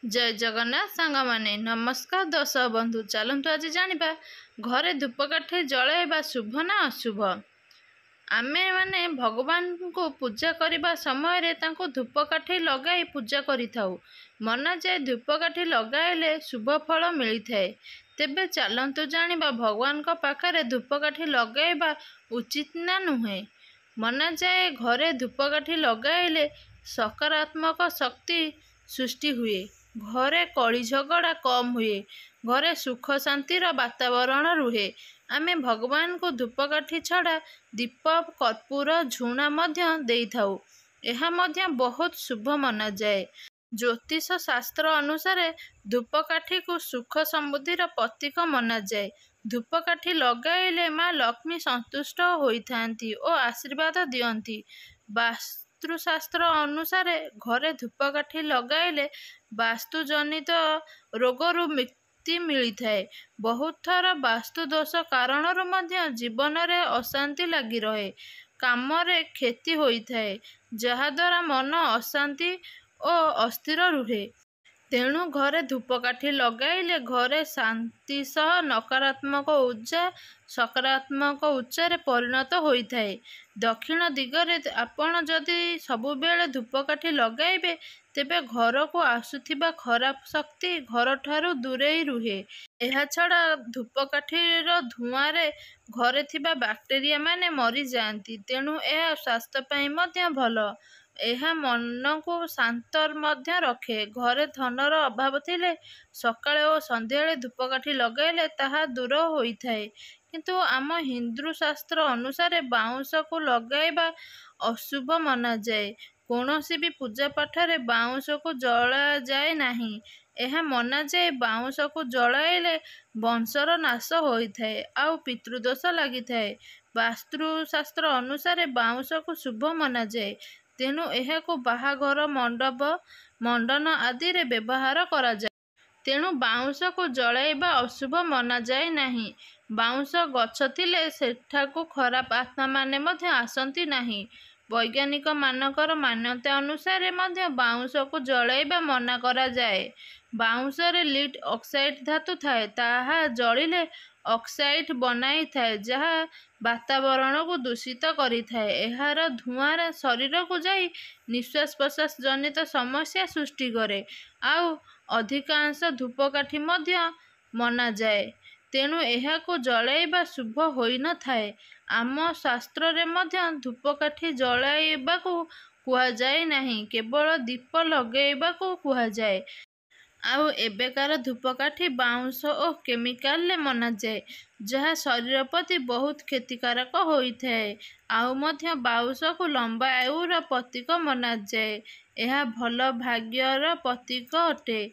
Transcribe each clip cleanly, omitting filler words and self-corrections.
जय जगन्नाथ सांग माने नमस्कार दर्शक बंधु चलतु आज जानिबा घरे धूपकाठी जलाइबा शुभ ना अशुभ। आमे माने भगवान को पूजा करने समय रे तांको धूपकाठी लगाई पूजा करिथाउ। मना जाए धूपकाठी लगाइले शुभ फल मिलि तेबे चलतु जानिबा भगवान को पाखरे धूपकाठी लगाइबा उचित ना नुहे। मना जाए घरे धूपकाठी लगाइले सकारात्मक शक्ति सृष्टि हुए, घरे कली झगड़ा कम हुए, घरे सुख शांतिर वातावरण रुहे। आमे भगवान को धूपकाठी छड़ा दीप कर्पूर झुणा मध्य देइथाउ। एहा मध्य बहुत शुभ मना जाए। ज्योतिष शास्त्र अनुसार धूपकाठी को सुख समृद्धिर प्रतीक मना जाए। धूपकाठी लगाइले माँ लक्ष्मी संतुष्ट होइथांती और आशीर्वाद दियंती। वास्तुशास्त्र अनुसार घरे धूपकाठी लगाइले वास्तुजनित रोगरू मुक्ति मिलि बहुत थर वास्तु दोष कारणरू मध्य जीवन रे अशांति लगी रहे, काम रे क्षति होइथाए, जहाद्वारा मन अशांति और अस्थिर रुहे। तेणु घरे धूपकाठी लगाइले घरे शांति सह नकारात्मक ऊर्जा सकारात्मक ऊर्जा परिणत होइथाए। दक्षिण दिगरे आपण जदि सबुबेले धूपकाठी लगाइबे तेबे घर को आसुथिबा खराब शक्ति घर ठारू दूरेई रुहे। एहा छड़ा धूपकाठीर धुआं रे घरे थिबा बैक्टेरिया माने मरी जाती, तेणु एहा स्वास्थ्य पई मध्य भल। एहा मन को शांत मध्य रखे। घरे धनर अभाव थिले सकाळे और संध्याळे धूपकाठी लगाइले ताहा दूर होइथाए। किंतु आम हिंदू शास्त्र अनुसार बाउंश को लगाइबा अशुभ मना जाए। कौनसी भी पूजा पाठ रे बाउंश को जला जाए नहीं। एहा मना जाए बाउंश को जलाइले वंशर नाश होइथाए आउ पितृदोष लागिथाए। वास्तुशास्त्र अनुसार बाउंश को शुभ मना जाए, तेणु एहाको बाहाघर मंडप मंडन आदि रे व्यवहार करा जाए। तेणु बाउंश को जलाइबा अशुभ मना जाए नहीं। बाउंश गछ थिले सेठाको खराब आत्मा माने मध्य आसंती नहीं। वैज्ञानिक मानकर मान्यता अनुसार मध्य बाउंश को जलाइबा मना करा जाए। बाउंश रे लीड ऑक्साइड धातु थाए, ताहा जलिले ऑक्साइड बनाई थाए, जहा वातावरण को दूषित करी थाए। एहार धुआं शरीर को जाई निश्वास प्रश्वास जनित समस्या सृष्टि करे आउ अधिकांश धूपकाठी मध्य मना जाए। तेणु एहाको जलाइबा शुभ होई न थाए। आम शास्त्र रे मध्य धूपकाठी जलाइबाकू कुहा जाए नहीं, केवल दीप लगेइबाकू कुहा जाए। आउ एबेकार धूपकाठी बाउंश और केमिकाल ले मना जाए, जहा शरीर प्रति बहुत क्षतिकारक होइथाए। आउ मध्य बाउंश को लंबा आयुर प्रतीक मना जाए। यह भल भाग्यर प्रतीक अटे,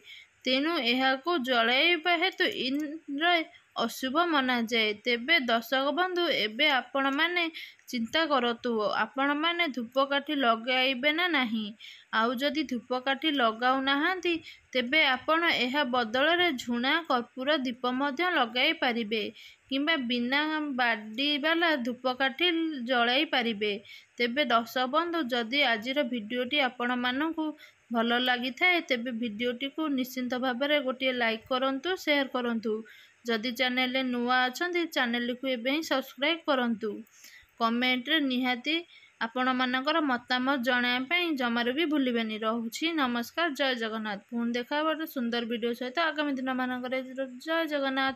तेणु एहाकू जलाइबा हेतु इन अशुभ मना जाए। तेबे दर्शक बंधु एबे आपण माने चिंता करतु, आपण माने धूपकाठी लगाइबे ना नहीं। आउ जदि धूपकाठी लगाउ नाहांती तेबे आपण एहा बदल रे झुणा कर्पूर दीप मध्य लगाई पारिबे, किंबा बिना बाडी वाला धूपकाठी जलाई पारिबे। तेबे दर्शक बंधु जदि आजिर भिडियोटी आपण मानकू भल लगी थाए तेबे भिडियोटी को निश्चिंत भाव में गोटे लाइक करंतु, शेयर करंतु। जदि चैनल नुआ अछंती चैनल को एबे ही सब्सक्राइब करंतु। कमेंट रे निहाती आपण मानकर मतामत जणाया पई जमारू भी भूलिबेनी। रहुछि नमस्कार, जय जगन्नाथ। पुन देखा सुंदर वीडियो सहित आगामी दिन मानकर जय जगन्नाथ।